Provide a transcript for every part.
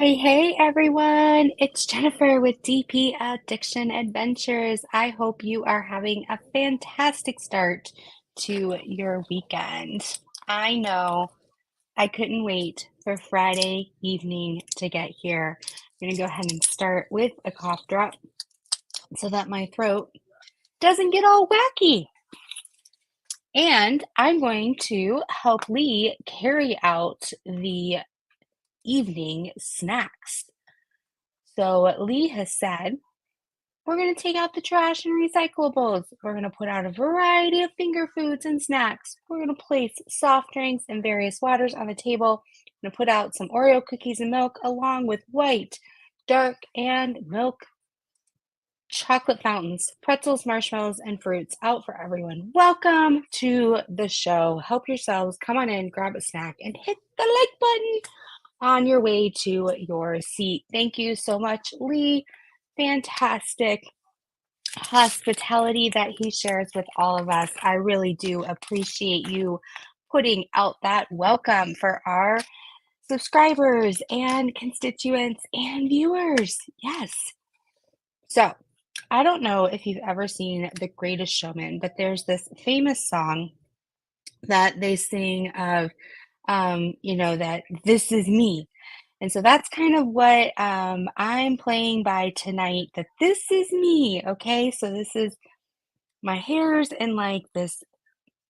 Hey, everyone. It's Jennifer with DP Addiction Adventures. I hope you are having a fantastic start to your weekend. I know I couldn't wait for Friday evening to get here. I'm going to go ahead and start with a cough drop so that my throat doesn't get all wacky. And I'm going to help Lee carry out the evening snacks. So Lee has said, we're going to take out the trash and recyclables. We're going to put out a variety of finger foods and snacks. We're going to place soft drinks and various waters on the table. I'm going to put out some Oreo cookies and milk along with white, dark, and milk chocolate fountains, pretzels, marshmallows, and fruits out for everyone. Welcome to the show. Help yourselves. Come on in, grab a snack, and hit the like button on your way to your seat. Thank you so much, Lee. Fantastic hospitality that he shares with all of us. I really do appreciate you putting out that welcome for our subscribers and constituents and viewers. Yes. So, I don't know if you've ever seen The Greatest Showman, but there's this famous song that they sing of, that this is me. And so that's kind of what I'm playing by tonight, that this is me, okay? So this is my hair's in like this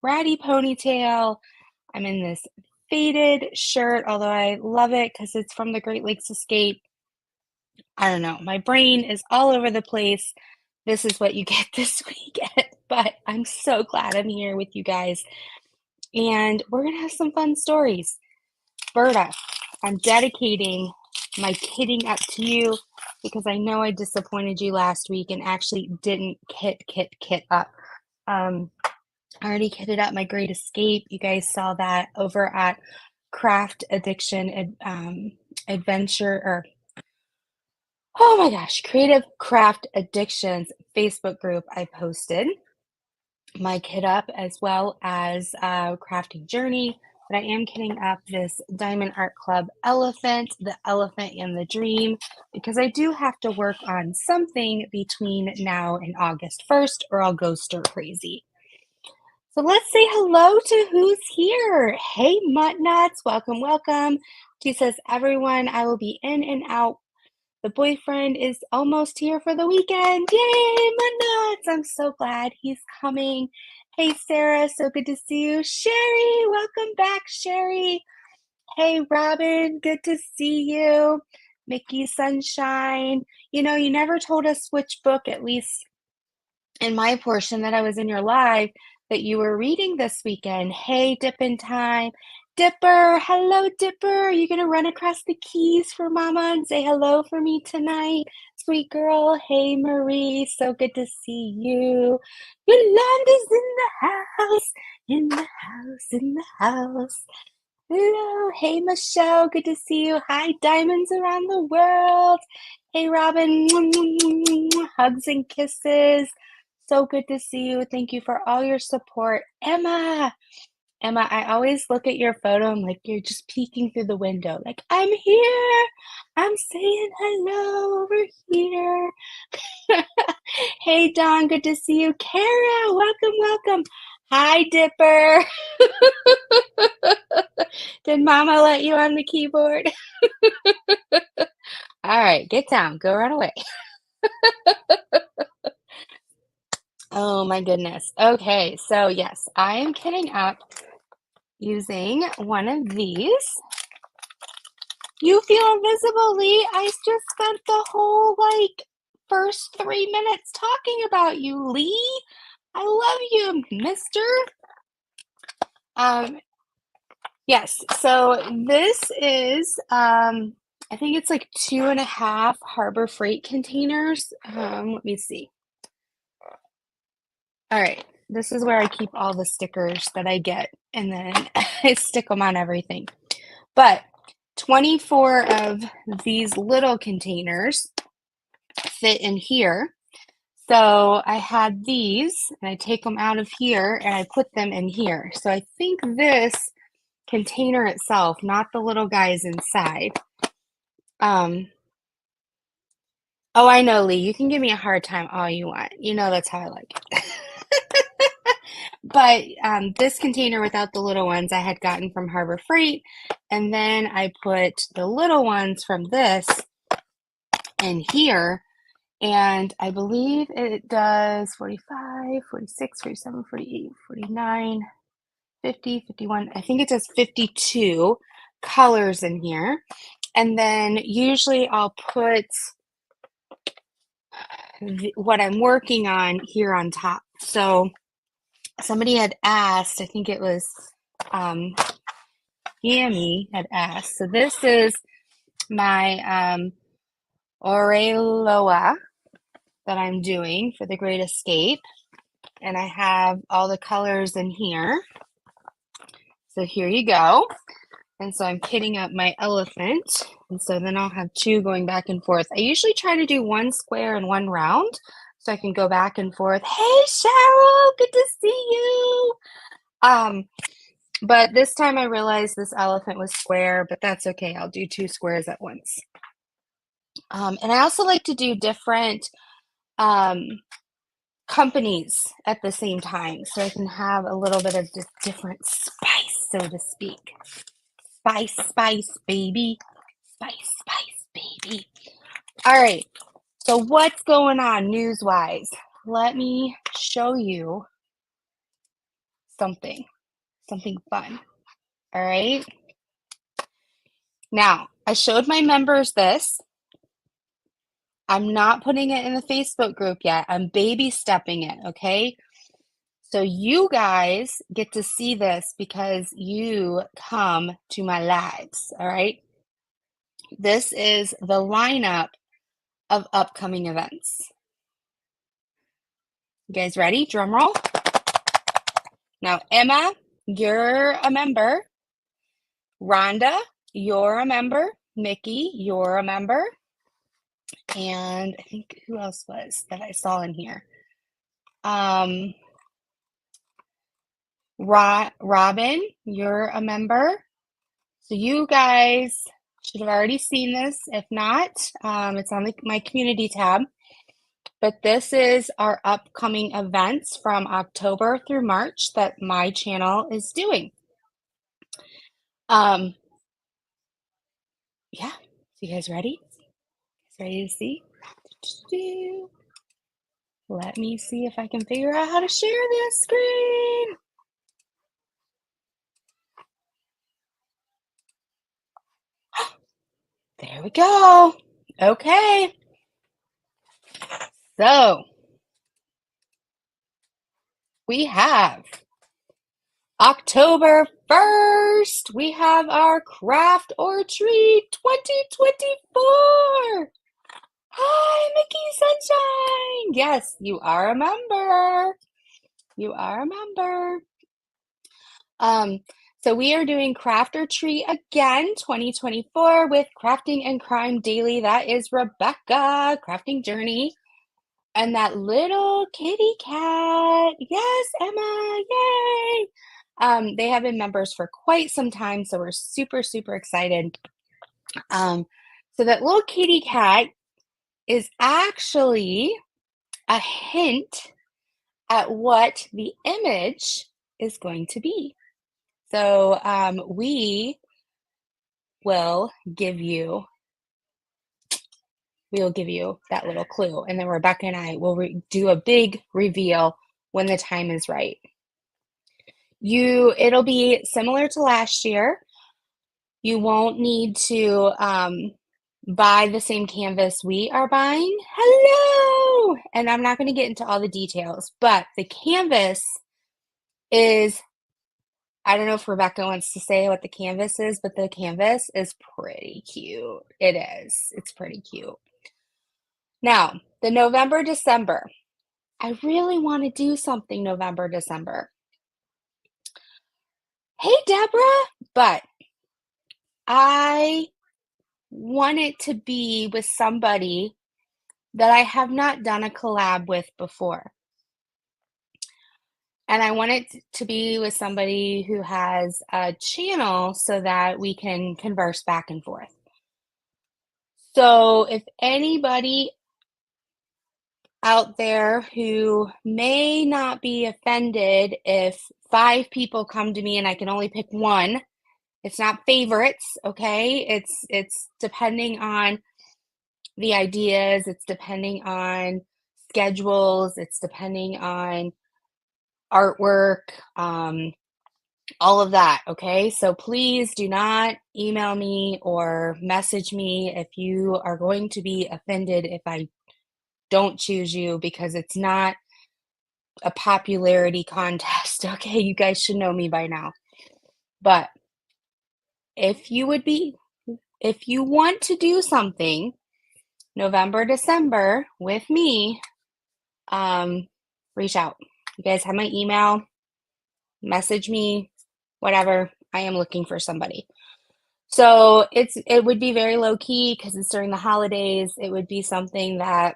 ratty ponytail. I'm in this faded shirt, although I love it because it's from the Great Lakes Escape. I don't know. My brain is all over the place. This is what you get this weekend, but I'm so glad I'm here with you guys. And we're going to have some fun stories. Berta, I'm dedicating my kidding up to you because I know I disappointed you last week and actually didn't kit up. I already kitted up my Great Escape. You guys saw that over at Craft Addiction Adventure, or oh my gosh, Creative Craft Addictions Facebook group. I posted my kit up as well as Crafting Journey. But I am kitting up this Diamond Art Club elephant, the elephant in the dream, because I do have to work on something between now and August 1st, or I'll go stir crazy. So let's say hello to who's here. Hey, Mutt Nuts, welcome. She says, everyone, I will be in and out. The boyfriend is almost here for the weekend. Yay, Mutt Nuts. I'm so glad he's coming. Hey, Sarah, so good to see you. Sherry, welcome back, Sherry. Hey, Robin, good to see you. Mickey Sunshine. You never told us which book, at least in my portion that I was in your live, that you were reading this weekend. Hey, Dippin' Time. Dipper, hello, Dipper. Are you going to run across the keys for Mama and say hello for me tonight? Sweet girl. Hey, Marie. So good to see you. Yolanda's in the house, in the house, in the house. Hello. Hey, Michelle. Good to see you. Hi, Diamonds around the world. Hey, Robin. Hugs and kisses. So good to see you. Thank you for all your support. Emma, I always look at your photo. I'm like, you're just peeking through the window. Like, I'm here. I'm saying hello over here. Hey, Dawn, good to see you. Kara, welcome. Hi, Dipper. Did Mama let you on the keyboard? All right, get down. Go run away. Oh my goodness. Okay, so yes, I am kitting up using one of these. You feel invisible, Lee. I just spent the whole first 3 minutes talking about you, Lee. I love you, mister. Yes, so this is I think it's like 2.5 Harbor Freight containers. Let me see. All right, this is where I keep all the stickers that I get, and then I stick them on everything. But 24 of these little containers fit in here. So I had these, and I take them out of here, and I put them in here. So I think this container itself, not the little guys inside, Um, oh, I know, Lee. You can give me a hard time all you want. You know that's how I like it. But this container without the little ones I had gotten from Harbor Freight, and then I put the little ones from this in here, and I believe it does 45, 46, 47, 48, 49, 50, 51. I think it does 52 colors in here. And then usually I'll put what I'm working on here on top. So somebody had asked, I think it was Yami had asked. So this is my Aureloa that I'm doing for the Great Escape. And I have all the colors in here. So here you go. And so I'm kitting up my elephant. And so then I'll have two going back and forth. I usually try to do one square and one round so I can go back and forth. Hey, Cheryl, good to see you. But this time I realized this elephant was square, but that's okay. I'll do two squares at once. And I also like to do different companies at the same time so I can have a little bit of different spice, so to speak. Spice, spice, baby. Spice, spice, baby. All right. So what's going on news-wise? Let me show you something fun. All right. Now, I showed my members this. I'm not putting it in the Facebook group yet. I'm baby stepping it, okay? So you guys get to see this because you come to my lives, all right? This is the lineup of upcoming events. You guys ready? Drum roll. Now, Emma, you're a member. Rhonda, you're a member. Mickey, you're a member. And I think who else was that I saw in here? Robin, you're a member. So you guys should have already seen this. If not, it's on my community tab. But this is our upcoming events from October through March that my channel is doing. Yeah, so you guys ready? Ready to see? Let me see if I can figure out how to share this screen. There we go. Okay. So we have October 1st. We have our Craft or Treat 2024. Hi, Mickey Sunshine. Yes, you are a member. You are a member. So we are doing Craft or Treat again 2024 with Crafting and Crime Daily. That is Rebecca, Crafting Journey. And that little kitty cat. Yes, Emma. Yay. They have been members for quite some time, so we're super, super excited. So that little kitty cat is actually a hint at what the image is going to be. So we will give you that little clue, and then Rebecca and I will do a big reveal when the time is right. It'll be similar to last year. You won't need to buy the same canvas we are buying. Hello! And I'm not going to get into all the details, but the canvas is, I don't know if Rebecca wants to say what the canvas is, but the canvas is pretty cute. It is. It's pretty cute. Now, the November, December. I really want to do something November, December. Hey, Deborah, but I want it to be with somebody that I have not done a collab with before. And I want it to be with somebody who has a channel so that we can converse back and forth. So if anybody out there who may not be offended if 5 people come to me and I can only pick one, it's not favorites, okay? It's depending on the ideas, it's depending on schedules, it's depending on artwork, all of that, okay? So please do not email me or message me if you are going to be offended if I don't choose you because it's not a popularity contest, okay? You guys should know me by now. But if you would be if you want to do something November, December with me, um, reach out. You guys have my email, message me, whatever. I am looking for somebody. So it would be very low key because it's during the holidays. It would be something that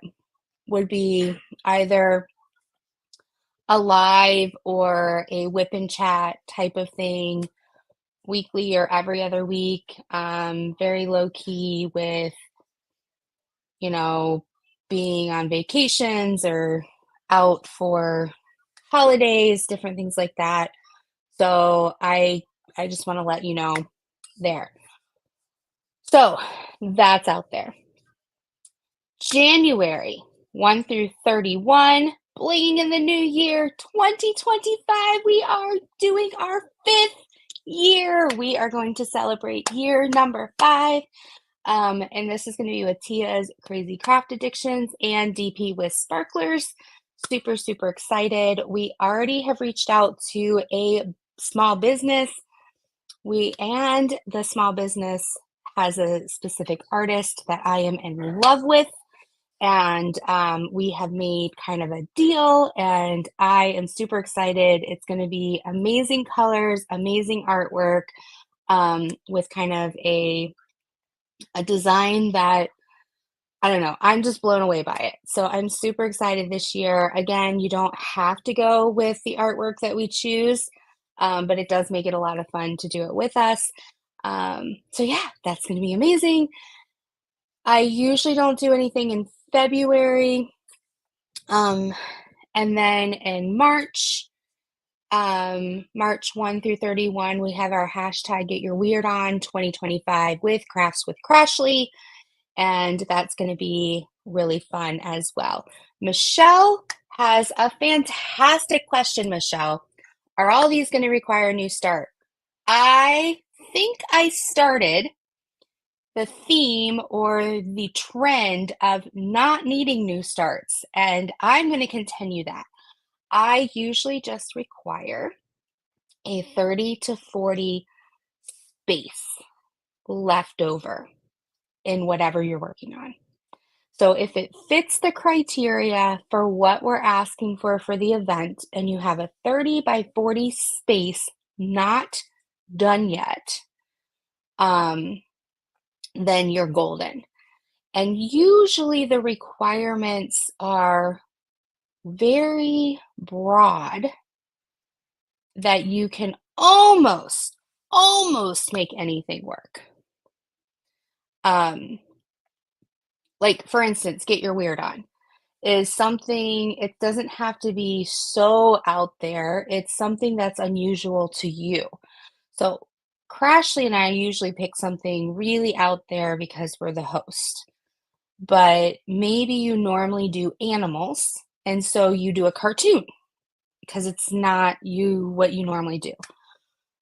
would be either a live or a whip and chat type of thing, weekly or every other week. Very low key with, you know, being on vacations or out for holidays, different things like that. So I just want to let you know there. So that's out there. January 1 through 31, bling in the new year 2025. We are doing our 5th year. We are going to celebrate year number 5. And this is going to be with Tia's Crazy Craft Addictions and DP with Sparklers. Super, super excited. We already have reached out to a small business. And the small business has a specific artist that I am in love with. And we have made kind of a deal, and I am super excited. It's going to be amazing colors, amazing artwork, with kind of a design that I don't know. I'm just blown away by it. So I'm super excited this year. Again, you don't have to go with the artwork that we choose, but it does make it a lot of fun to do it with us. So yeah, that's going to be amazing. I usually don't do anything in February. And then in March, March 1 through 31, we have our hashtag Get Your Weird On 2025 with Crafts with Crashly. And that's going to be really fun as well. Michelle has a fantastic question, Michelle. Are all these going to require a new start? I think I started the theme or the trend of not needing new starts, and I'm going to continue that. I usually just require a 30 to 40 space left over in whatever you're working on. So if it fits the criteria for what we're asking for the event and you have a 30 by 40 space not done yet, then you're golden. And usually the requirements are very broad that you can almost make anything work. Like for instance, Get Your Weird On is something, it doesn't have to be so out there. It's something that's unusual to you. So Crashly and I usually pick something really out there because we're the host. But maybe you normally do animals, and so you do a cartoon because it's not what you normally do.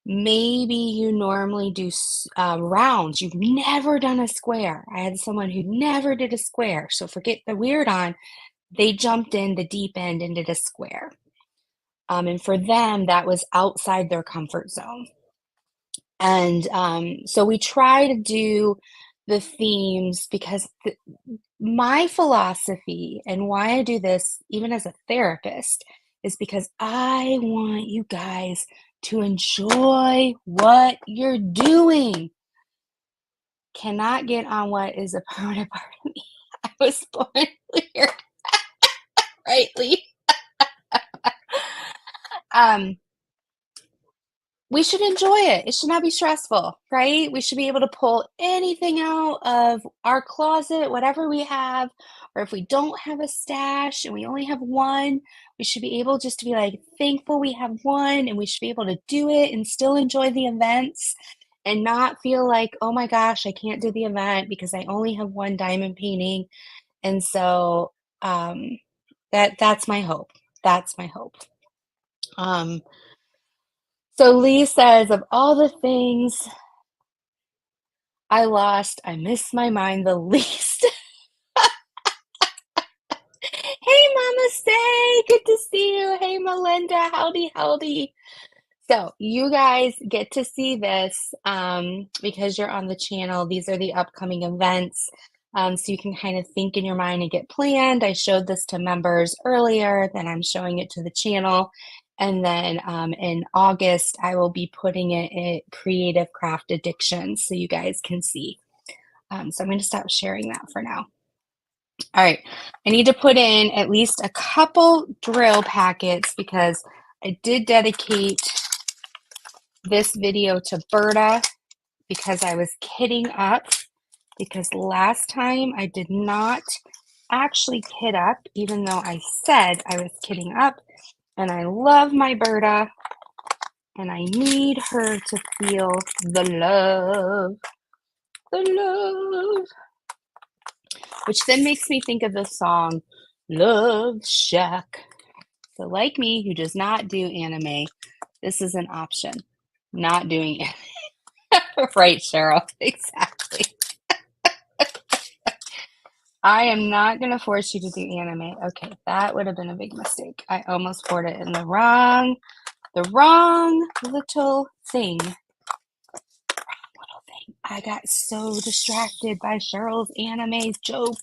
Maybe you normally do rounds. You've never done a square. I had someone who never did a square. So forget the weird on. They jumped in the deep end and did a square. And for them, that was outside their comfort zone. And so we try to do the themes because my philosophy and why I do this, even as a therapist, is because I want you guys to enjoy what you're doing. Cannot get on what is a permanent part of me. I was born here, rightly. Um, we should enjoy it. It should not be stressful, right? We should be able to pull anything out of our closet, whatever we have, or if we don't have a stash and we only have one, we should be able just to be like thankful we have one and we should be able to do it and still enjoy the events and not feel like, oh my gosh, I can't do the event because I only have one diamond painting. And so that's my hope. That's my hope. Um, so Lee says, of all the things I lost, I miss my mind the least. Hey, Mama Say, good to see you. Hey, Melinda, howdy, howdy. So you guys get to see this because you're on the channel. These are the upcoming events. So you can kind of think in your mind and get planned. I showed this to members earlier, then I'm showing it to the channel. And then in August, I will be putting it in Creative Craft Addictions so you guys can see. So I'm going to stop sharing that for now. All right, I need to put in at least a couple drill packets because I did dedicate this video to Berta because I was kidding up because last time I did not actually kid up even though I said I was kidding up, and I love my Berta and I need her to feel the love, which then makes me think of the song Love Shack. So like me, who does not do anime, this is an option. Not doing it. Right, Cheryl. Exactly. I am not going to force you to do anime. Okay, that would have been a big mistake. I almost poured it in the wrong little thing. I got so distracted by Cheryl's anime joke.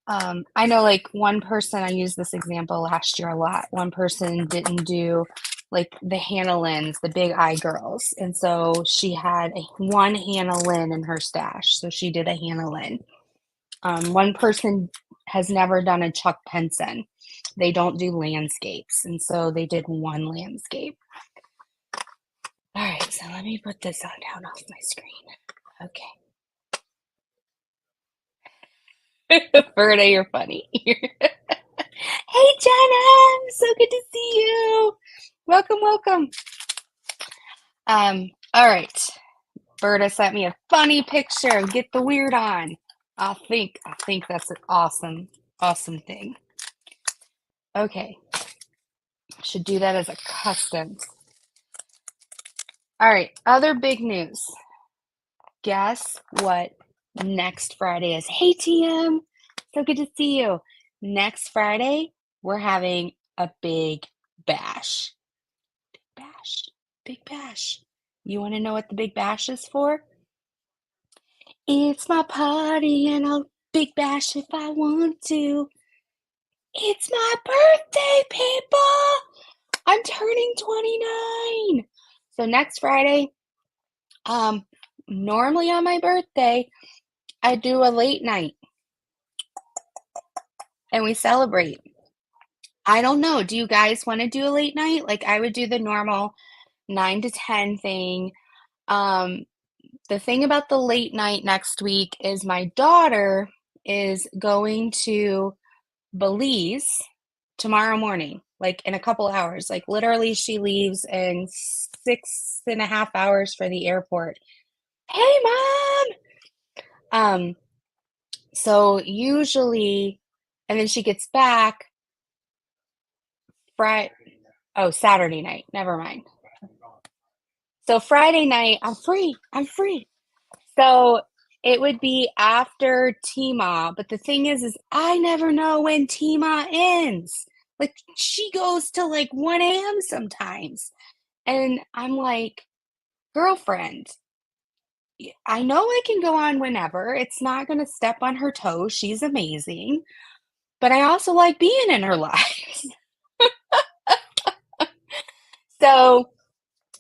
I know like one person, I used this example last year a lot. One person didn't do like the Hannah Lynn's, the big eye girls. And so she had one Hannah Lynn in her stash. So she did a Hannah Lynn. One person has never done a Chuck Penson. They don't do landscapes. And so they did one landscape. All right, so let me put this on down off my screen. Okay. Berta, you're funny. Hey, Jenna, so good to see you. Welcome, welcome. All right. Berta sent me a funny picture. Get the weird on. I think that's an awesome thing. Okay. Should do that as a custom. All right. Other big news. Guess what next Friday is? Hey, TM. So good to see you. Next Friday, we're having a big bash. Big bash. You want to know what the big bash is for? It's my party and I'll big bash if I want to. It's my birthday, people! I'm turning 29. So next Friday, normally on my birthday, I do a late night and we celebrate. I don't know. Do you guys want to do a late night? Like I would do the normal 9 to 10 thing. The thing about the late night next week is my daughter is going to Belize tomorrow morning, like in a couple hours. Like literally, she leaves in 6.5 hours for the airport. Hey, Mom! So usually, and then she gets back Saturday night. Never mind. So Friday night, I'm free. So it would be after Tima, but the thing is I never know when Tima ends. Like she goes to like 1 a.m. sometimes. And I'm like, girlfriend, I know I can go on whenever. It's not going to step on her toes. She's amazing. But I also like being in her life. So,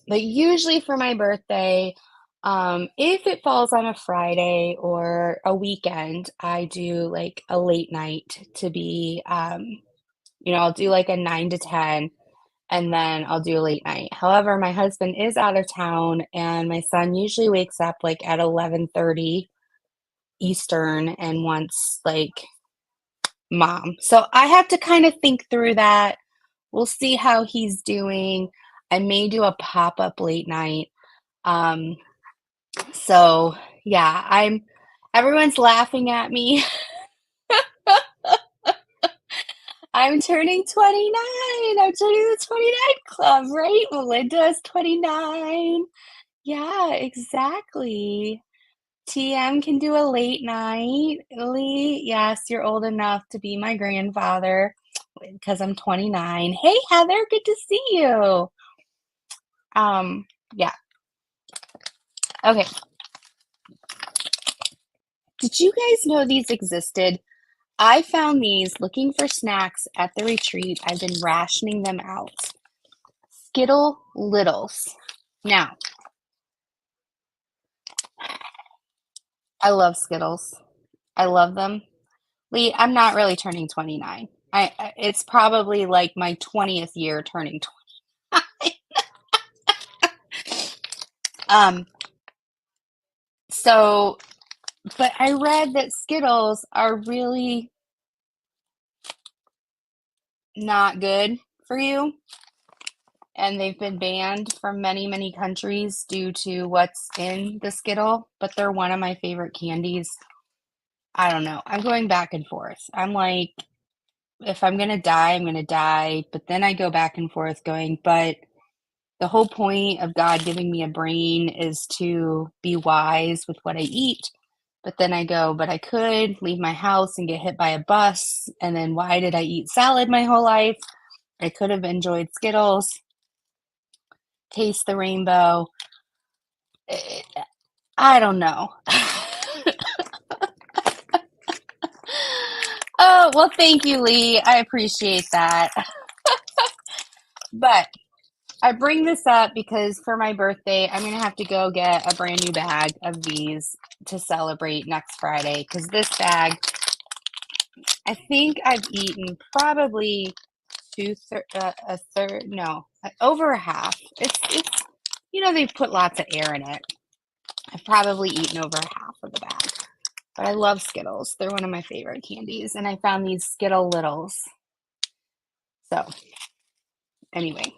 but usually for my birthday, if it falls on a Friday or a weekend, I do like a late night to be, I'll do like a 9 to 10. and then I'll do a late night. However, my husband is out of town, and my son usually wakes up like at 11:30 Eastern and wants like mom. So I have to kind of think through that. We'll see how he's doing. I may do a pop-up late night. Um, so yeah, everyone's laughing at me. I'm turning 29. I'm turning the 29 club, right? Melinda's 29. Yeah, exactly. TM can do a late night. Lee, yes, you're old enough to be my grandfather because I'm 29. Hey, Heather, good to see you. Yeah. Okay. Did you guys know these existed? I found these looking for snacks at the retreat. I've been rationing them out. Skittle Littles. Now, I love Skittles. I love them. Lee, I'm not really turning 29. It's probably like my 20th year turning 29. Um, so, but I read that Skittles are really not good for you, and they've been banned from many, many countries due to what's in the Skittle, but they're one of my favorite candies. I don't know. I'm going back and forth. I'm like, if I'm gonna die, I'm gonna die. But then I go back and forth going, but the whole point of God giving me a brain is to be wise with what I eat. But then I go, but I could leave my house and get hit by a bus. And then why did I eat salad my whole life? I could have enjoyed Skittles, taste the rainbow. I don't know. Oh, well, thank you, Lee. I appreciate that. But I bring this up because for my birthday, I'm going to have to go get a brand new bag of these to celebrate next Friday. Because this bag, I think I've eaten probably a third, no, over a half. It's, they've put lots of air in it. I've probably eaten over half of the bag. But I love Skittles. They're one of my favorite candies. And I found these Skittle Littles. So, anyway,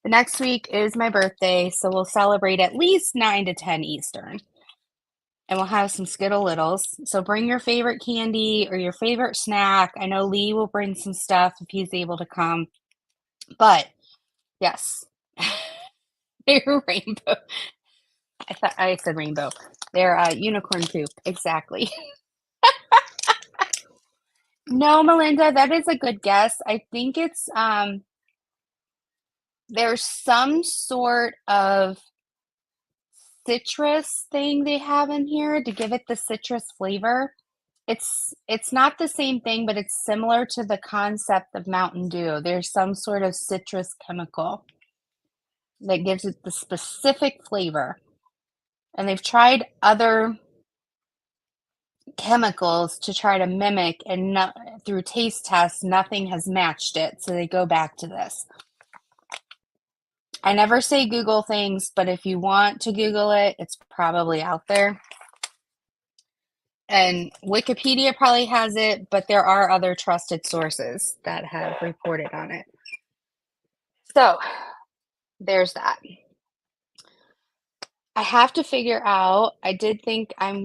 the next week is my birthday. So we'll celebrate at least 9 to 10 Eastern. And we'll have some Skittle Littles. So bring your favorite candy or your favorite snack. I know Lee will bring some stuff if he's able to come. But, yes. They're rainbow. I thought I said rainbow. They're unicorn poop. Exactly. No, Melinda, that is a good guess. I think it's there's some sort of citrus thing they have in here to give it the citrus flavor. It's not the same thing, but it's similar to the concept of Mountain Dew. There's some sort of citrus chemical that gives it the specific flavor. And they've tried other chemicals to try to mimic, and through taste tests, nothing has matched it. So they go back to this. I never say Google things, but if you want to Google it, it's probably out there. And Wikipedia probably has it, but there are other trusted sources that have reported on it. So there's that. I have to figure out, I did think yeah,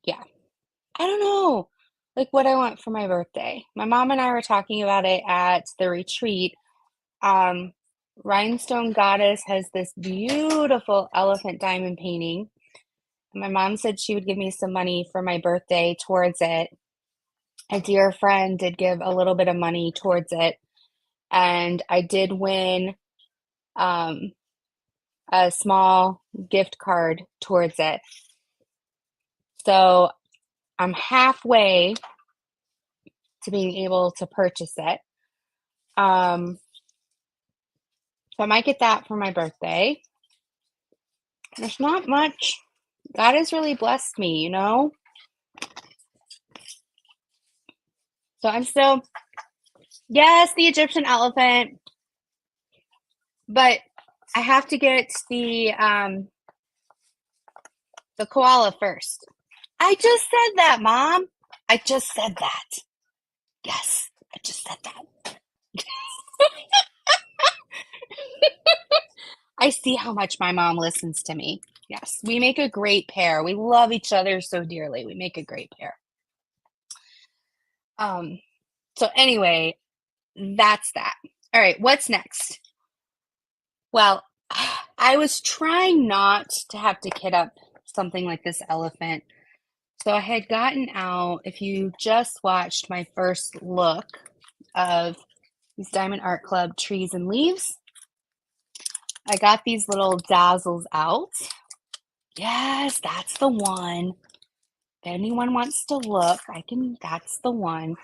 I don't know, like what I want for my birthday. My mom and I were talking about it at the retreat. Um, Rhinestone Goddess has this beautiful elephant diamond painting. My mom said she would give me some money for my birthday towards it. A dear friend did give a little bit of money towards it. And I did win um, a small gift card towards it. So I'm halfway to being able to purchase it. So I might get that for my birthday. There's not much. God has really blessed me, So I'm still Yes, the Egyptian elephant, but I have to get the koala first. I just said that, Mom. I just said that. Yes, I just said that. I see how much my mom listens to me. Yes, we make a great pair. We love each other so dearly. We make a great pair. Um, so anyway, that's that. All right, what's next? Well, I was trying not to have to kit up something like this elephant. So I had gotten out, if you just watched my first look of these Diamond Art Club trees and leaves, I got these little dazzles out. Yes, that's the one. If anyone wants to look, that's the one.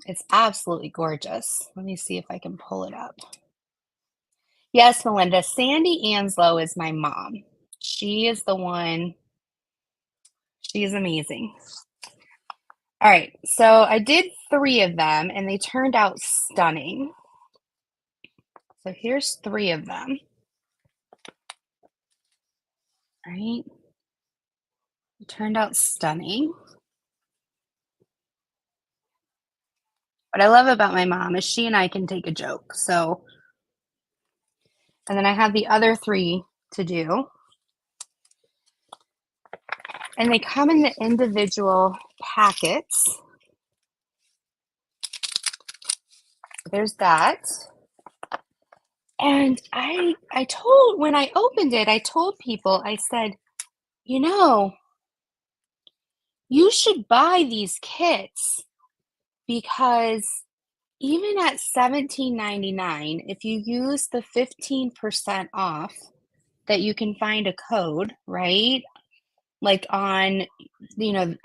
It's absolutely gorgeous. Let me see if I can pull it up. Yes, Melinda, Sandy Anslow is my mom. She is the one. She's amazing. All right, so I did 3 of them and they turned out stunning. So here's 3 of them. All right. It turned out stunning. What I love about my mom is she and I can take a joke. So, and then I have the other 3 to do. And they come in the individual packets. There's that. And when I opened it, I told people, I said, you know, you should buy these kits because even at $17.99, if you use the 15% off that you can find a code, right? Like on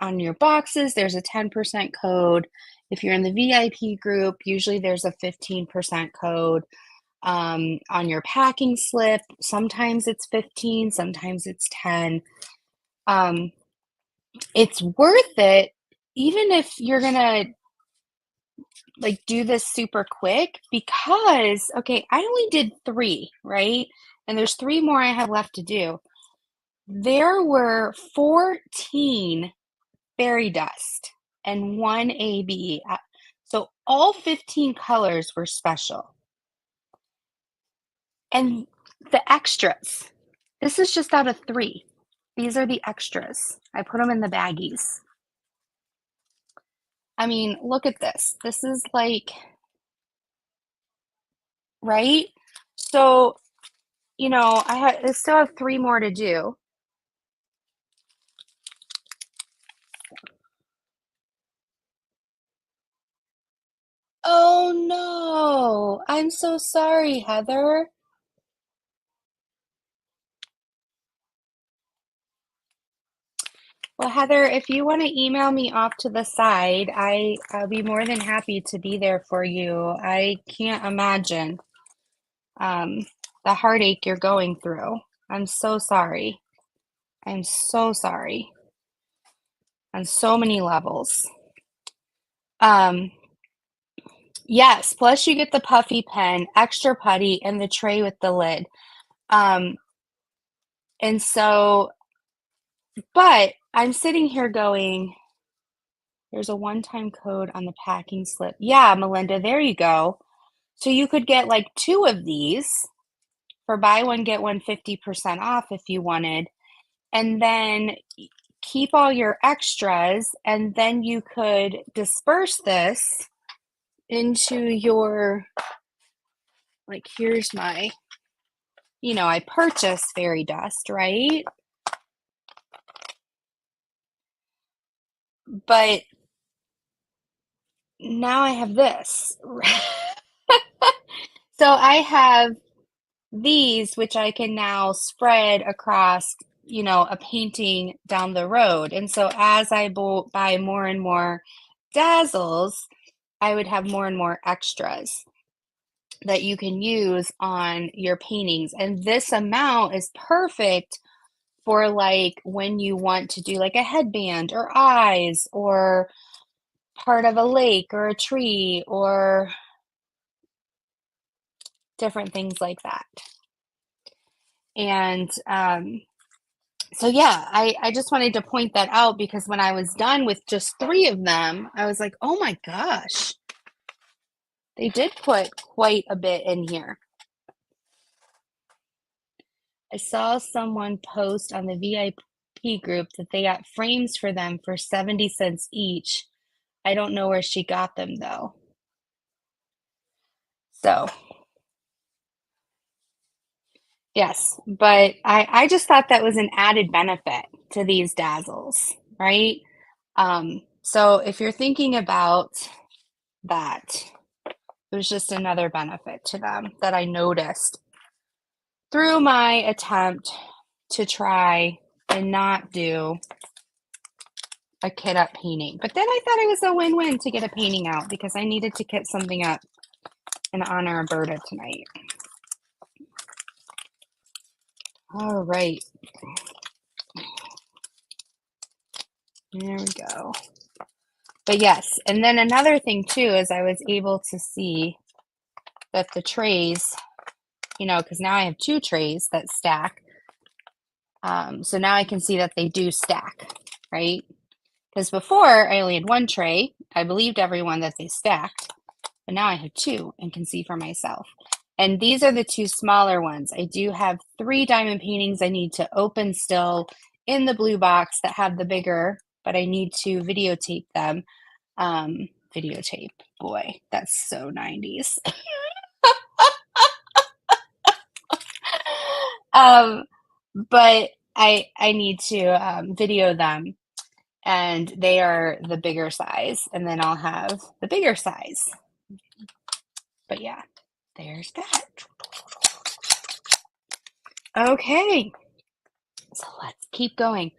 your boxes, there's a 10% code. If you're in the VIP group, usually there's a 15% code. On your packing slip, sometimes it's 15, sometimes it's 10. It's worth it, even if you're gonna like do this super quick, because okay, I only did 3, right? And there's 3 more I have left to do. There were 14 fairy dust and 1 AB. So all 15 colors were special. And the extras, this is just out of 3. These are the extras. I put them in the baggies. I mean, look at this. This is like, right? So, I still have 3 more to do. Oh no, I'm so sorry, Heather. Well, Heather, if you want to email me off to the side, I'll be more than happy to be there for you. I can't imagine um, the heartache you're going through. I'm so sorry. I'm so sorry on so many levels. Um, yes, plus you get the puffy pen, extra putty, and the tray with the lid. Um, and so, but I'm sitting here going, there's a one-time code on the packing slip. Yeah, Melinda, there you go. So you could get like 2 of these for buy one, get one 50% off if you wanted. And then keep all your extras, and then you could disperse this into your, like, here's my, I purchased fairy dust, right? But now I have this. So I have these, which I can now spread across, a painting down the road. And so as I buy more and more dazzles, I would have more and more extras that you can use on your paintings. And this amount is perfect for like when you want to do like a headband or eyes or part of a lake or a tree or different things like that. And so yeah, I just wanted to point that out because when I was done with just 3 of them, I was like, "Oh my gosh, they did put quite a bit in here." I saw someone post on the VIP group that they got frames for them for 70 cents each. I don't know where she got them though. So, yes, but I just thought that was an added benefit to these dazzles, right? So if you're thinking about that, it was just another benefit to them that I noticed through my attempt to try and not do a kit up painting. But then I thought it was a win-win to get a painting out because I needed to kit something up in honor of Berta tonight. All right. There we go. But yes, and then another thing too is I was able to see that the trays, because now I have 2 trays that stack. So now I can see that they do stack, right? Because before I only had 1 tray. I believed everyone that they stacked, but now I have 2 and can see for myself. And these are the 2 smaller ones. I do have 3 diamond paintings I need to open still in the blue box that have the bigger, but I need to videotape them. Videotape, boy, that's so 90s. But I need to video them, and they are the bigger size, and then I'll have the bigger size. But yeah, there's that. Okay, so let's keep going.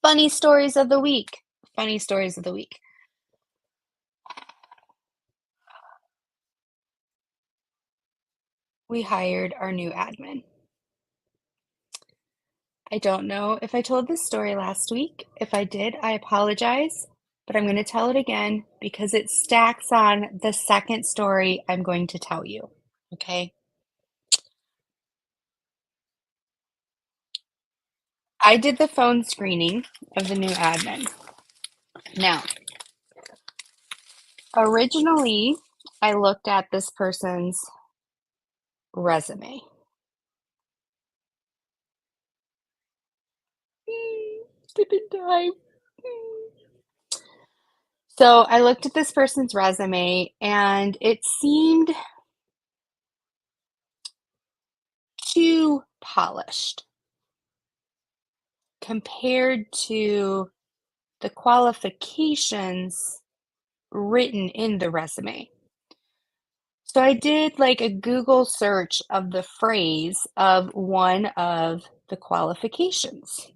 Funny stories of the week. Funny stories of the week. We hired our new admin. I don't know if I told this story last week. If I did, I apologize, but I'm going to tell it again because it stacks on the second story I'm going to tell you. Okay? I did the phone screening of the new admin. Now, originally, I looked at this person's resume. Stupid time. So I looked at this person's resume and it seemed too polished compared to the qualifications written in the resume. So I did like a Google search of the phrase of one of the qualifications.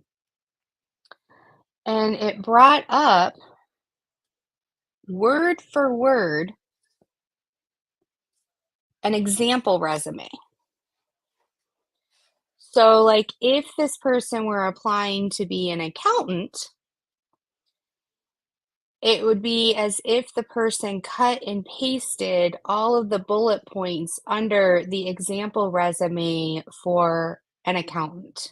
And it brought up word for word an example resume. So, like, if this person were applying to be an accountant, it would be as if the person cut and pasted all of the bullet points under the example resume for an accountant,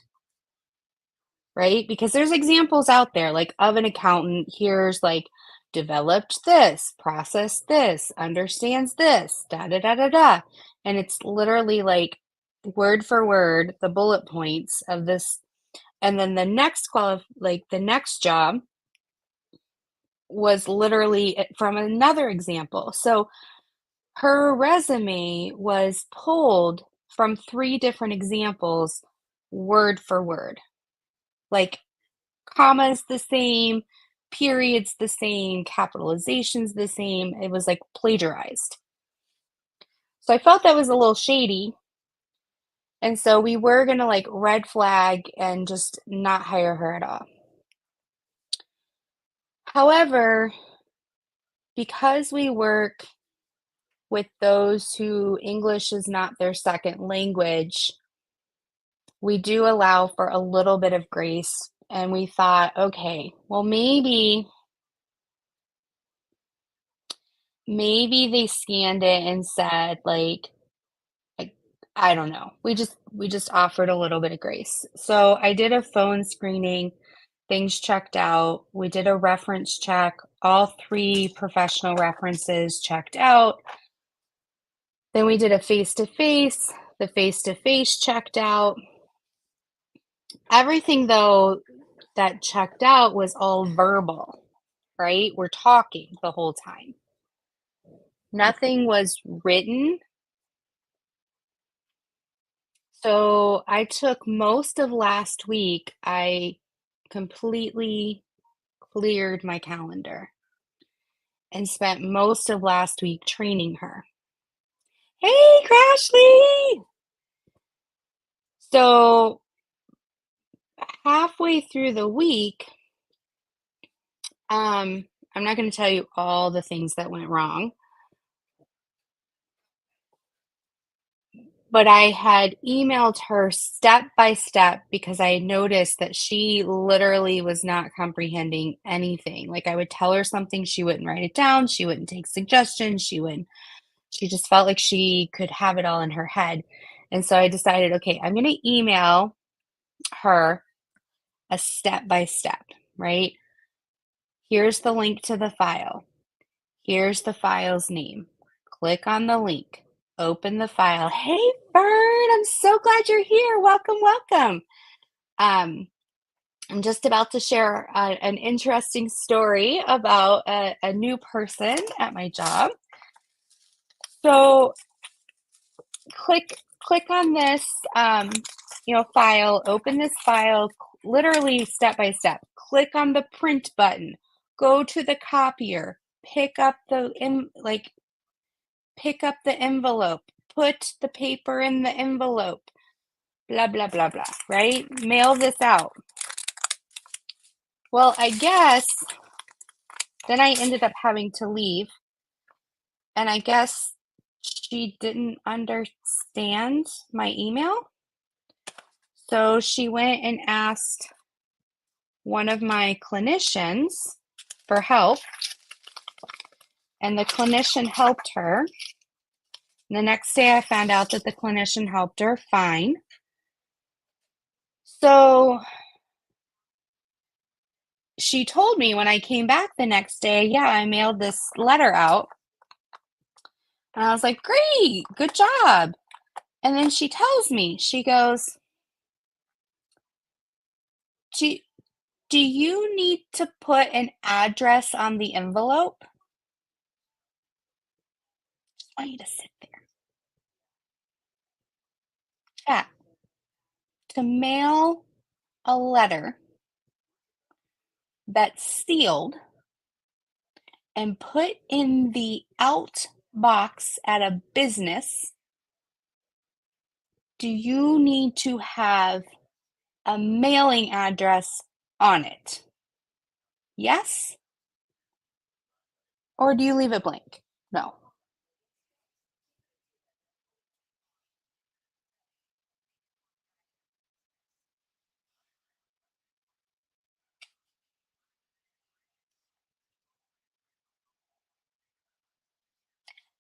right? Because there's examples out there, like, of an accountant. Here's like developed this, processed this, understands this, da da da da da. And it's literally like word for word the bullet points of this. And then the next the next job was literally from another example. So her resume was pulled from 3 different examples, word for word. Like commas the same, periods the same, capitalizations the same. It was like plagiarized. So I felt that was a little shady. And so we were going to like red flag and just not hire her at all. However, because we work with those who English is not their second language, we do allow for a little bit of grace. And we thought, okay, well, maybe maybe they scanned it and said, like, I don't know. We just offered a little bit of grace. So I did a phone screening, things checked out. We did a reference check, all 3 professional references checked out. Then we did a face-to-face, the face-to-face checked out. Everything, though, that checked out was all verbal, right? We're talking the whole time. Nothing was written. So I took most of last week, I completely cleared my calendar and spent most of last week training her. Hey, Crashly! So halfway through the week, I'm not going to tell you all the things that went wrong, but I had emailed her step by step because I noticed that she literally was not comprehending anything. Like I would tell her something, she wouldn't write it down, she wouldn't take suggestions, she just felt like she could have it all in her head. And so I decided, okay, I'm going to email her a step by step, right? Here's the link to the file. Here's the file's name. Click on the link. Open the file. Hey, Fern, I'm so glad you're here. Welcome, welcome. I'm just about to share an interesting story about a new person at my job. So click on this file, open this file, literally step by step. Click on the print button. Go to the copier. Pick up the envelope, put the paper in the envelope, blah, blah, blah, blah, right? Mail this out. Well, I guess then I ended up having to leave, and I guess she didn't understand my email. So she went and asked one of my clinicians for help, and the clinician helped her. And the next day I found out that the clinician helped her fine. So she told me when I came back the next day, yeah, I mailed this letter out. And I was like, great, good job. And then she tells me, she goes, do, do you need to put an address on the envelope? I want you to sit there. Chat. To mail a letter that's sealed and put in the out box at a business, do you need to have a mailing address on it? Yes? Or do you leave it blank? No.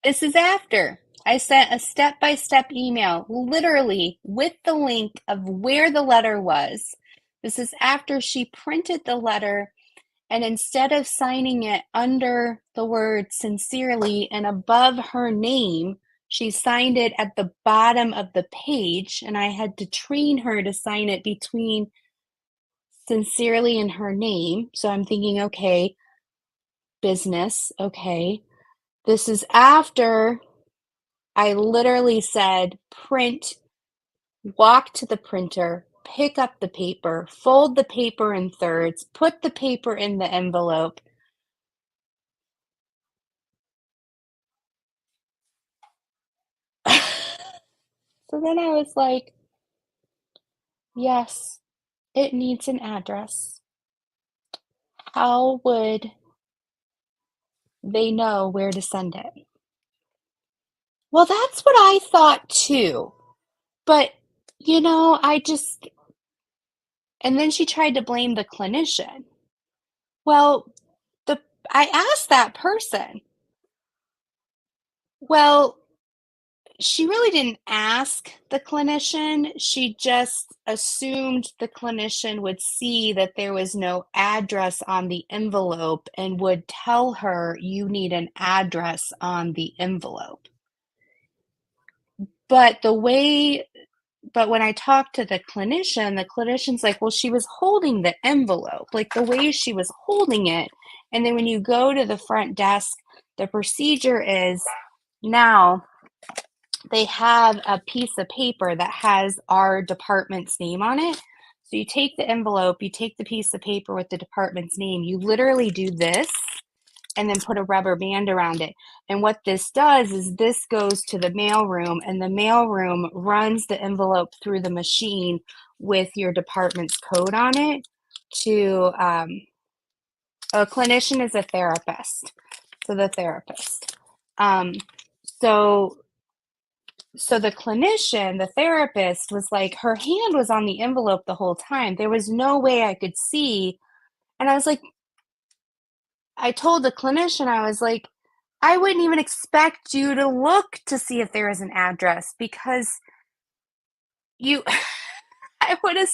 This is after I sent a step-by-step email, literally with the link of where the letter was. This is after she printed the letter, and instead of signing it under the word sincerely and above her name, she signed it at the bottom of the page, and I had to train her to sign it between sincerely and her name. So I'm thinking, okay, business, okay. This is after I literally said, print, walk to the printer, pick up the paper, fold the paper in thirds, put the paper in the envelope. So then I was like, yes, it needs an address. How would they know where to send it? Well, that's what I thought too. But, I just, and then she tried to blame the clinician. Well, the I asked that person, Well, she really didn't ask the clinician. She just assumed the clinician would see that there was no address on the envelope and would tell her, "You need an address on the envelope." But the way but when I talked to the clinician's like, "Well, she was holding the envelope, like, the way she was holding it, and then when you go to the front desk, the procedure is now they have a piece of paper that has our department's name on it. So you take the envelope, you take the piece of paper with the department's name, you literally do this and then put a rubber band around it. And what this does is this goes to the mailroom, and the mailroom runs the envelope through the machine with your department's code on it to a clinician is a therapist. So the therapist. Um, so so the clinician, the therapist was like, her hand was on the envelope the whole time. There was no way I could see. And I was like, I told the clinician, I was like, I wouldn't even expect you to look to see if there is an address because you, I would have,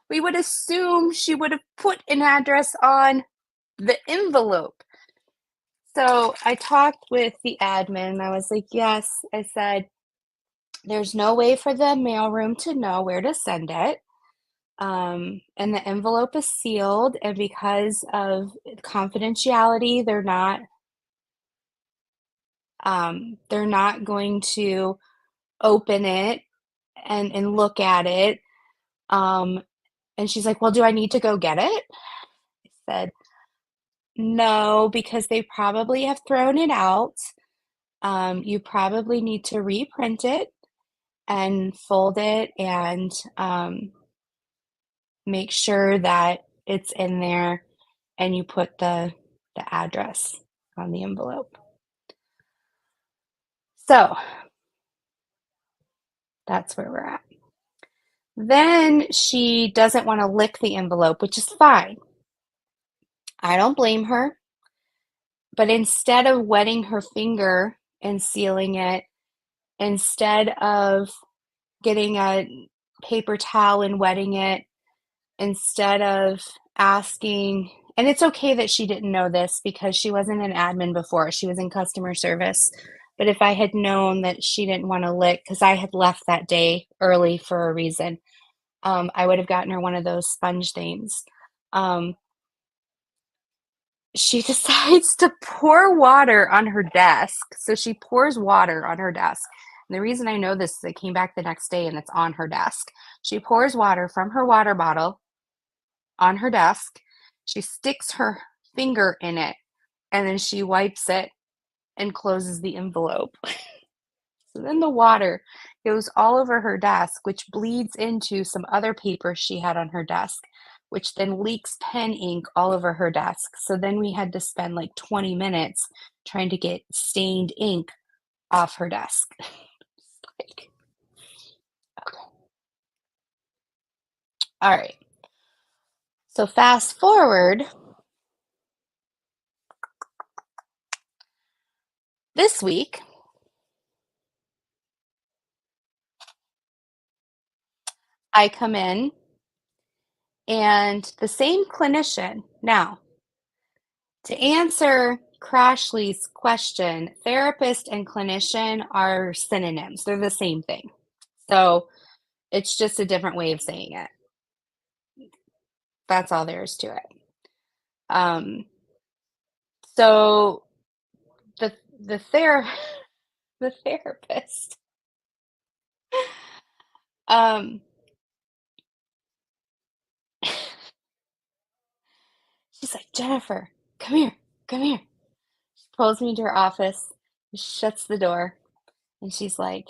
we would assume she would have put an address on the envelope. So I talked with the admin. I was like, yes, I said, there's no way for the mailroom to know where to send it. And the envelope is sealed, and because of confidentiality, they're not going to open it and look at it. Um, and she's like, "Well, do I need to go get it?" I said, "No, because they probably have thrown it out. You probably need to reprint it and fold it and make sure that it's in there and you put the address on the envelope." So, that's where we're at. Then she doesn't wanna lick the envelope, which is fine. I don't blame her, but instead of wetting her finger and sealing it, instead of getting a paper towel and wetting it, instead of asking, and it's okay that she didn't know this because she wasn't an admin before, she was in customer service. But if I had known that she didn't want to lick, because I had left that day early for a reason, I would have gotten her one of those sponge things. Um, she decides to pour water on her desk. So she pours water on her desk. And the reason I know this is I came back the next day and it's on her desk. She pours water from her water bottle on her desk. She sticks her finger in it and then she wipes it and closes the envelope. So then the water goes all over her desk, which bleeds into some other paper she had on her desk, which then leaks pen ink all over her desk. So then we had to spend like 20 minutes trying to get stained ink off her desk. Like, okay. All right. So fast forward this week, I come in and the same clinician now, to answer Crashly's question, therapist and clinician are synonyms. They're the same thing. So it's just a different way of saying it. That's all there is to it. Um, so the the ther the therapist, um, she's like, "Jennifer, come here, come here." She pulls me into her office, shuts the door, and she's like,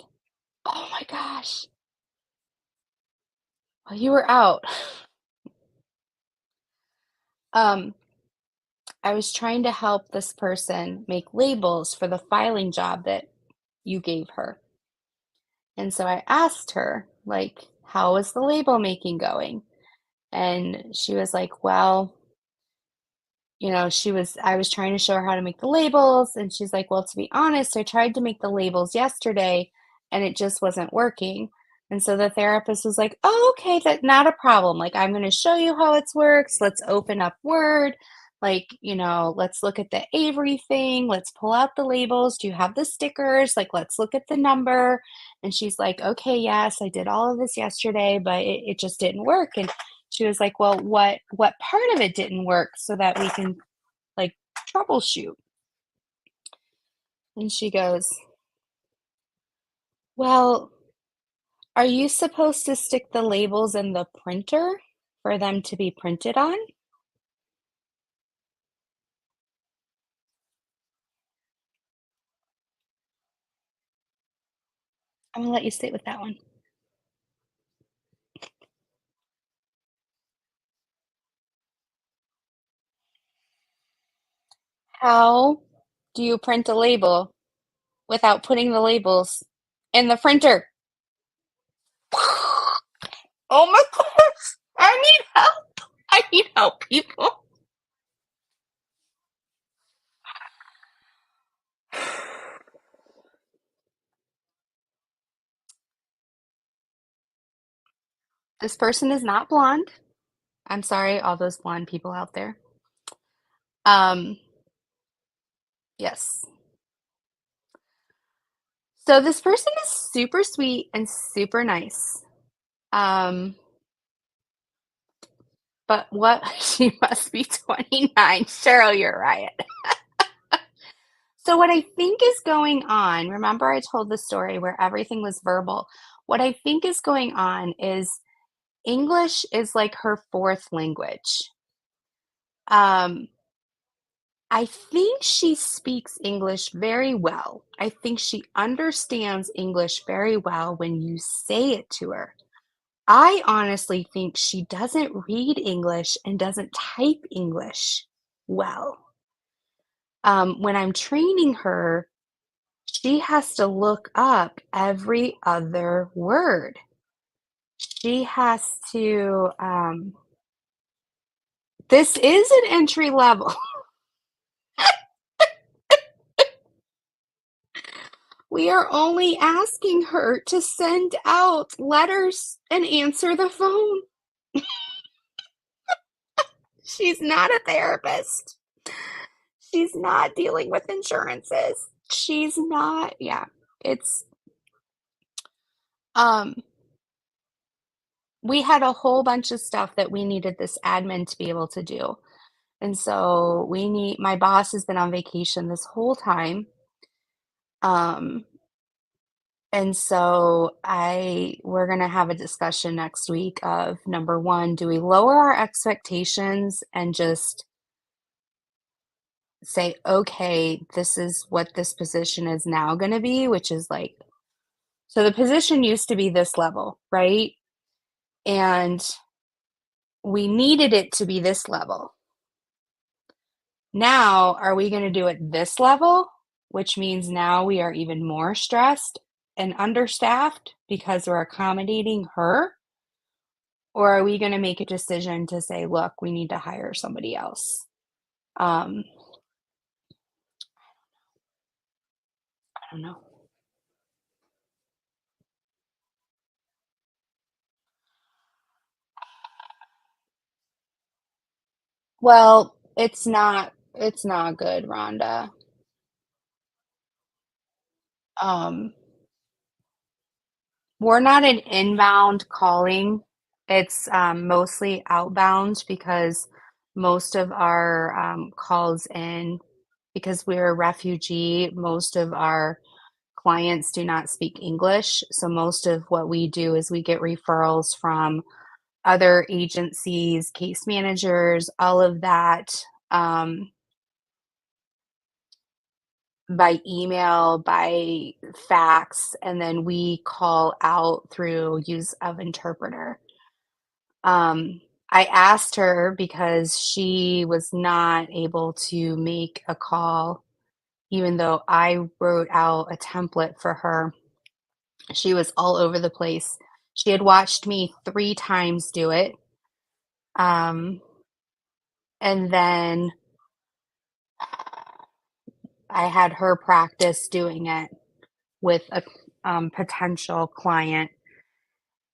"Oh my gosh, while you were out, um, I was trying to help this person make labels for the filing job that you gave her. And so I asked her, like, how is the label making going? And she was like, well, I was trying to show her how to make the labels, and she's like, "Well, to be honest, I tried to make the labels yesterday and it just wasn't working." And so the therapist was like, "Oh, okay, that's not a problem. Like, I'm going to show you how it works. Let's open up Word. Like, let's look at the Avery thing. Let's pull out the labels. Do you have the stickers? Like, let's look at the number." And she's like, "Okay, yes, I did all of this yesterday, but it just didn't work." And she was like, "Well, what part of it didn't work so that we can like troubleshoot?" And she goes, "Well, are you supposed to stick the labels in the printer for them to be printed on?" I'm gonna let you sit with that one. How do you print a label without putting the labels in the printer? Oh my gosh, I need help. I need help, people. This person is not blonde. I'm sorry, all those blonde people out there. Um, yes. So this person is super sweet and super nice. Um, but what she must be 29. Cheryl, you're right. So what I think is going on, remember I told the story where everything was verbal. What I think is going on is English is like her fourth language. Um, I think she speaks English very well. I think she understands English very well when you say it to her. I honestly think she doesn't read English and doesn't type English well. When I'm training her, she has to look up every other word. She has to, this is an entry level. We are only asking her to send out letters and answer the phone. She's not a therapist. She's not dealing with insurances. She's not, yeah. It's um we had a whole bunch of stuff that we needed this admin to be able to do. And so my boss has been on vacation this whole time. Um and so we're going to have a discussion next week of number 1, do we lower our expectations and just say, okay, this is what this position is now going to be, which is like, so the position used to be this level, right? And we needed it to be this level. Now, are we going to do it this level, which means now we are even more stressed and understaffed because we're accommodating her? Or are we going to make a decision to say, look, we need to hire somebody else? Um, I don't know. Well, it's not good, Rhonda. Um, we're not an inbound calling. It's mostly outbound because most of our calls in, because we're a refugee, most of our clients do not speak English. So most of what we do is we get referrals from other agencies, case managers, all of that, by email, by fax, and then we call out through use of interpreter. I asked her because she was not able to make a call, even though I wrote out a template for her. She was all over the place. She had watched me 3 times do it. Um, and then I had her practice doing it with a potential client,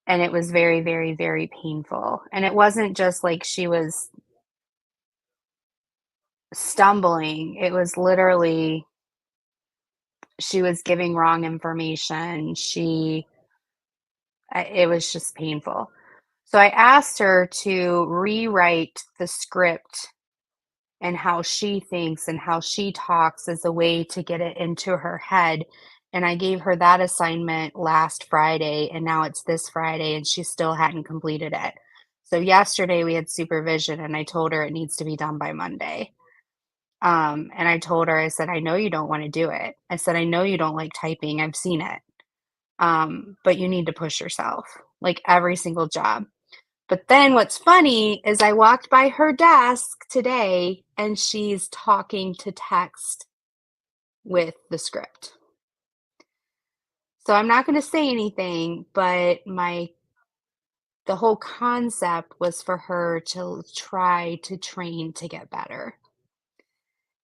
and it was very, very, very painful. And it wasn't just like she was stumbling, it was literally she was giving wrong information. It was just painful. So I asked her to rewrite the script and how she thinks and how she talks as a way to get it into her head. And I gave her that assignment last Friday, and now it's this Friday, and she still hadn't completed it. So yesterday we had supervision, and I told her it needs to be done by Monday. And I told her, I said, I know you don't want to do it. I said, I know you don't like typing. I've seen it. But you need to push yourself, like every single job. But then what's funny is I walked by her desk today and she's talking to text with the script. So I'm not going to say anything, but the whole concept was for her to try to train to get better.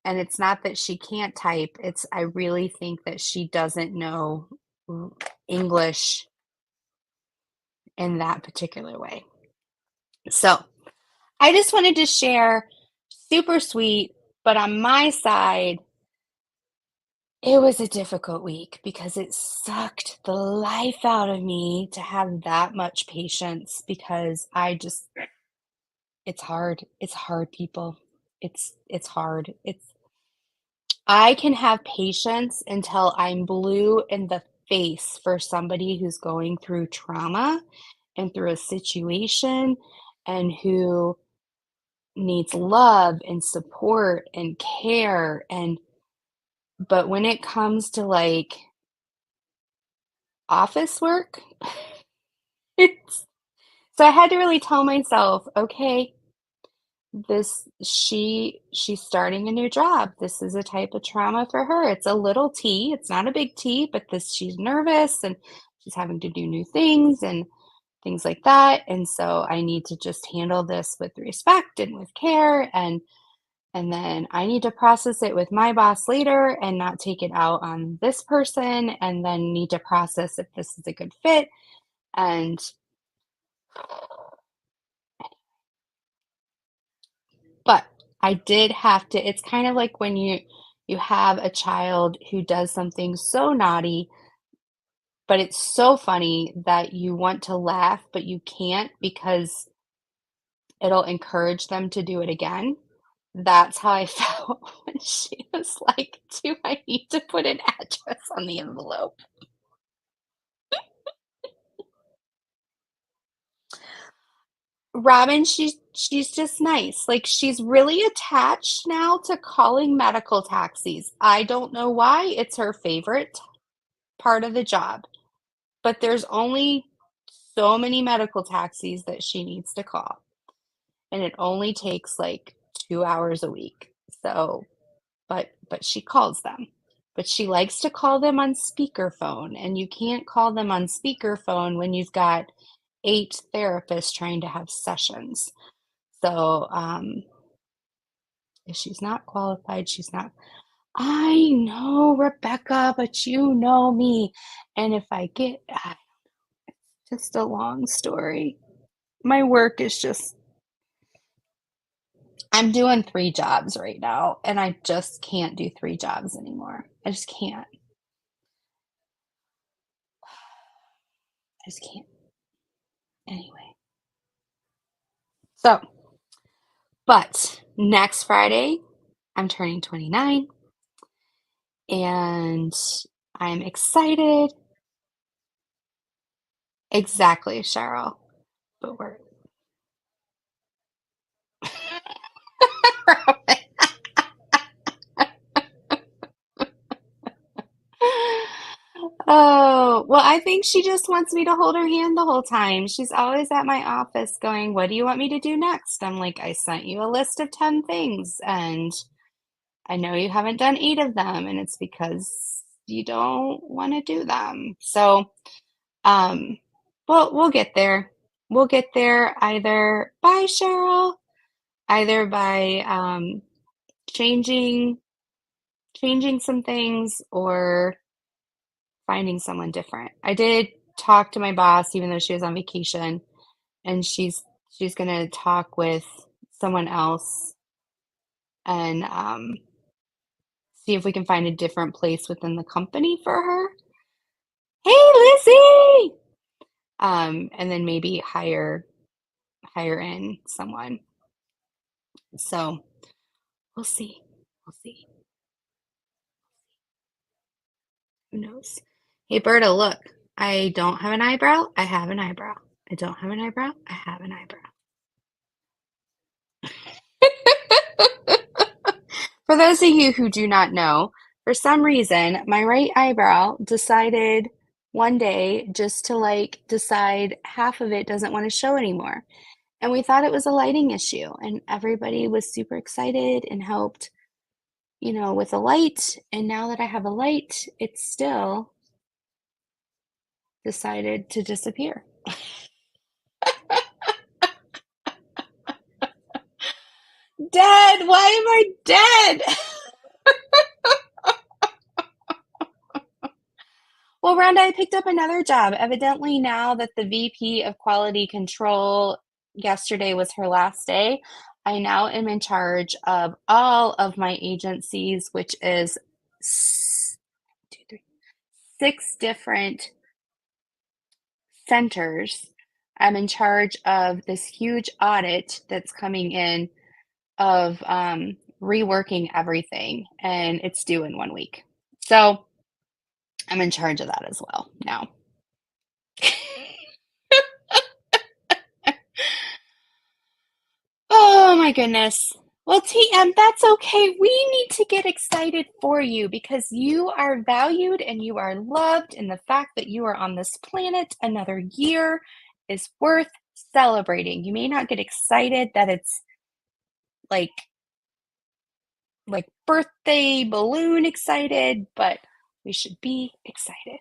And it's not that she can't type, it's I really think that she doesn't know English in that particular way. So, I just wanted to share, super sweet, but on my side, it was a difficult week because it sucked the life out of me to have that much patience because it's hard. It's hard, people. It's hard. I can have patience until I'm blue in the face for somebody who's going through trauma and through a situation and who needs love and support and care, and but when it comes to like office work, it's so I had to really tell myself, okay, she's starting a new job. This is a type of trauma for her. It's a little T. It's not a big T, but this she's nervous and she's having to do new things and things like that. And so I need to just handle this with respect and with care, and then I need to process it with my boss later and not take it out on this person, and then need to process if this is a good fit. And but I did have to, it's kind of like when you have a child who does something so naughty, but it's so funny that you want to laugh, but you can't because it'll encourage them to do it again. That's how I felt when she was like, "Do I need to put an address on the envelope?" Robin, she's just nice. Like, she's really attached now to calling medical taxis. I don't know why, it's her favorite part of the job, but there's only so many medical taxis that she needs to call, and it only takes, like, 2 hours a week. So but she calls them. But she likes to call them on speakerphone, and you can't call them on speakerphone when you've got 8 therapists trying to have sessions. So, if she's not qualified, she's not. I know, Rebecca, but you know me. And if I get, just a long story. My work is just, I'm doing 3 jobs right now, and I just can't do 3 jobs anymore. I just can't. I just can't. Anyway. So, but next Friday, I'm turning 29, and I'm excited. Exactly, Cheryl. But we're Oh, well, I think she just wants me to hold her hand the whole time. She's always at my office going, "What do you want me to do next?" I'm like, "I sent you a list of 10 things, and I know you haven't done 8 of them, and it's because you don't want to do them." So, um, well, we'll get there. We'll get there either by Cheryl, either by changing changing some things or finding someone different. I did talk to my boss, even though she was on vacation, and she's gonna talk with someone else and see if we can find a different place within the company for her. Hey, Lizzie! And then maybe hire in someone. So we'll see. We'll see. Who knows? Hey, Berta, look. I don't have an eyebrow. I have an eyebrow. I don't have an eyebrow. I have an eyebrow. For those of you who do not know, for some reason, my right eyebrow decided one day just to like decide half of it doesn't want to show anymore. And we thought it was a lighting issue, and everybody was super excited and helped, with a light. And now that I have a light, it's still decided to disappear. Dead! Why am I dead? Well, Rhonda, I picked up another job. Evidently, now that the VP of Quality Control yesterday was her last day, I now am in charge of all of my agencies, which is 6 different centers. I'm in charge of this huge audit that's coming in of reworking everything, and it's due in 1 week. So I'm in charge of that as well now. Oh my goodness. Well, TM, that's okay. We need to get excited for you because you are valued and you are loved, and the fact that you are on this planet another year is worth celebrating. You may not get excited that it's like birthday balloon excited, but we should be excited.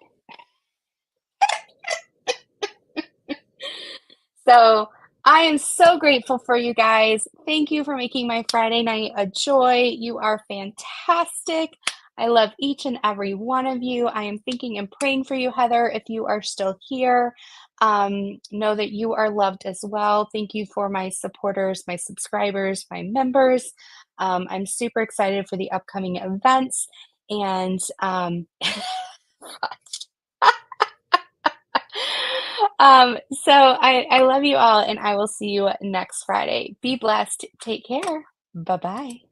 So I am so grateful for you guys. Thank you for making my Friday night a joy. You are fantastic. I love each and every one of you. I am thinking and praying for you, Heather, if you are still here. Know that you are loved as well. Thank you for my supporters, my subscribers, my members. I'm super excited for the upcoming events. And so I love you all, and I will see you next Friday. Be blessed. Take care. Bye bye.